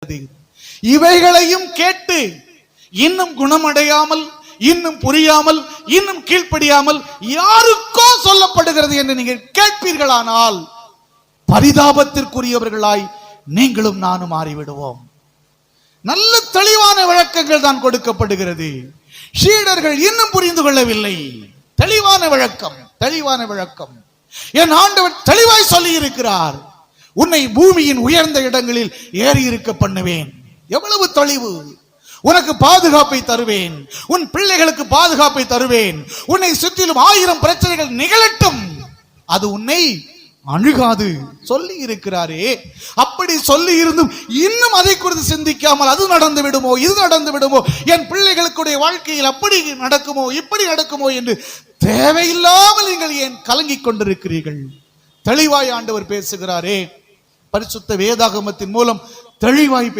சொல்லப்படுகிறது. இவைகளையும் கேட்டு இன்னும் குணமடையாமல், இன்னும் புரியாமல், இன்னும் கீழ்ப்படியாமல் யாருக்கோ சொல்லப்படுகிறது என்று நீங்கள் கேட்பீர்களானால் பரிதாபத்திற்குரியவர்களாய் நீங்களும் நானும் மாறிவிடுவோம். நல்ல தெளிவான விளக்கங்கள் தான் கொடுக்கப்படுகிறது. சீடர்கள் இன்னும் புரிந்து கொள்ளவில்லை. தெளிவான விளக்கம், தெளிவான விளக்கம். என் ஆண்டவர் தெளிவாய் சொல்லி இருக்கிறார், உன்னை பூமியின் உயர்ந்த இடங்களில் ஏறி இருக்க பண்ணுவேன். எவ்வளவு தெளிவு! உனக்கு பாதுகாப்பை தருவேன், உன் பிள்ளைகளுக்கு பாதுகாப்பை தருவேன், உன்னை சுற்றிலும் 1000 பிரச்சனைகள் நிகழட்டும், அது உன்னை அணுகாது சொல்லி இருக்கிறாரே. அப்படி சொல்லி இருந்தும் இன்னும் அதை குறித்து சிந்திக்காமல் அது நடந்து விடுமோ, இது நடந்து விடுமோ, என் பிள்ளைகளுடைய வாழ்க்கையில் அப்படி நடக்குமோ, இப்படி நடக்குமோ என்று தேவையில்லாமல் நீங்கள் ஏன் கலங்கிக் கொண்டிருக்கிறீர்கள்? தெளிவாய் ஆண்டவர் பேசுகிறாரே. பரிசுத்த வேதாகமத்தின் மூலம் தெளிவாய்